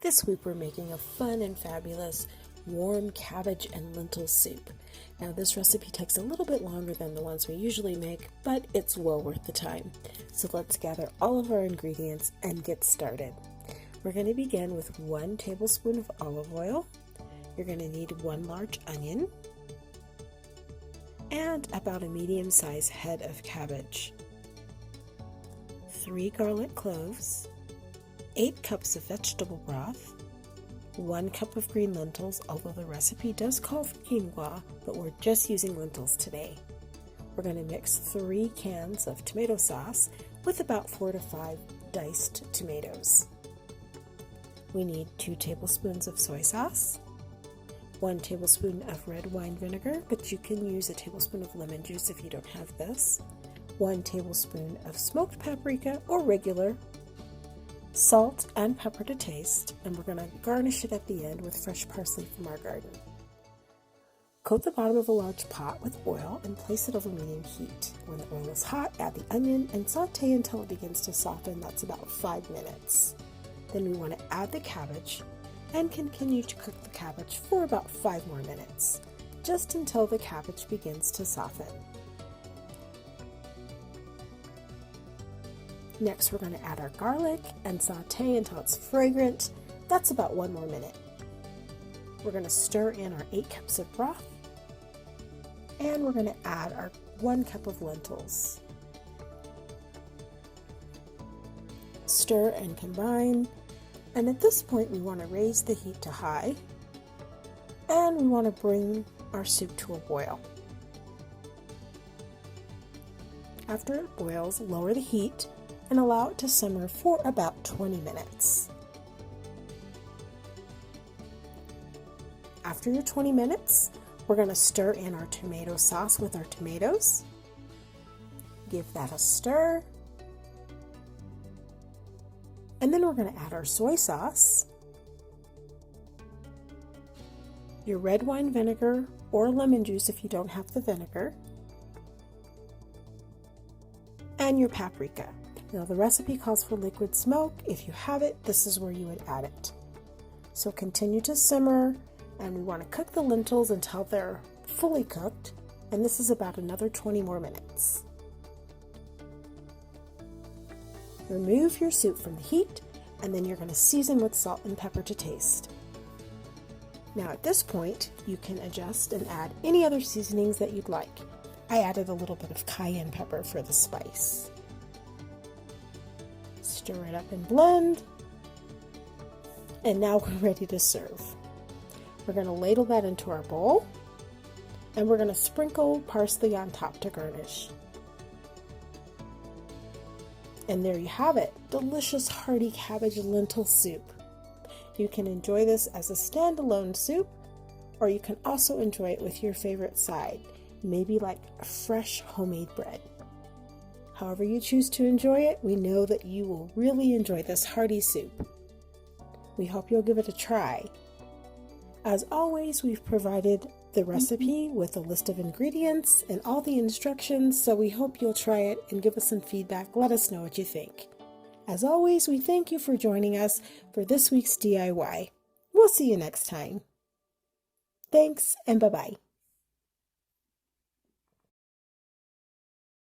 This week we're making a fun and fabulous warm cabbage and lentil soup. Now this recipe takes a little bit longer than the ones we usually make, but it's well worth the time. So let's gather all of our ingredients and get started. We're going to begin with 1 tablespoon of olive oil. You're going to need 1 large onion and about a medium-sized head of cabbage, 3 garlic cloves, 8 cups of vegetable broth, 1 cup of green lentils, although the recipe does call for quinoa, but we're just using lentils today. We're going to mix 3 cans of tomato sauce with about 4 to 5 diced tomatoes. We need 2 tablespoons of soy sauce, 1 tablespoon of red wine vinegar, but you can use a tablespoon of lemon juice if you don't have this, 1 tablespoon of smoked paprika or regular, salt and pepper to taste, and we're going to garnish it at the end with fresh parsley from our garden. Coat the bottom of a large pot with oil and place it over medium heat. When the oil is hot, add the onion and saute until it begins to soften. That's about 5 minutes. Then we want to add the cabbage and continue to cook the cabbage for about 5 more minutes, just until the cabbage begins to soften. Next, we're going to add our garlic and saute until it's fragrant. That's about 1 more minute. We're going to stir in our 8 cups of broth, and we're going to add our 1 cup of lentils. Stir and combine, and at this point we want to raise the heat to high, and we want to bring our soup to a boil. After it boils, lower the heat and allow it to simmer for about 20 minutes. After your 20 minutes, we're going to stir in our tomato sauce with our tomatoes. Give that a stir. And then we're going to add our soy sauce, your red wine vinegar or lemon juice if you don't have the vinegar, and your paprika. Now the recipe calls for liquid smoke. If you have it, this is where you would add it. So continue to simmer, and we want to cook the lentils until they're fully cooked, and this is about another 20 more minutes. Remove your soup from the heat, and then you're going to season with salt and pepper to taste. Now at this point, you can adjust and add any other seasonings that you'd like. I added a little bit of cayenne pepper for the spice. Stir it up and blend, and now we're ready to serve. We're going to ladle that into our bowl, and we're going to sprinkle parsley on top to garnish. And there you have it, delicious hearty cabbage and lentil soup. You can enjoy this as a standalone soup, or you can also enjoy it with your favorite side, maybe like fresh homemade bread. However you choose to enjoy it, we know that you will really enjoy this hearty soup. We hope you'll give it a try. As always, we've provided the recipe with a list of ingredients and all the instructions, so we hope you'll try it and give us some feedback. Let us know what you think. As always, we thank you for joining us for this week's DIY. We'll see you next time. Thanks, and bye-bye.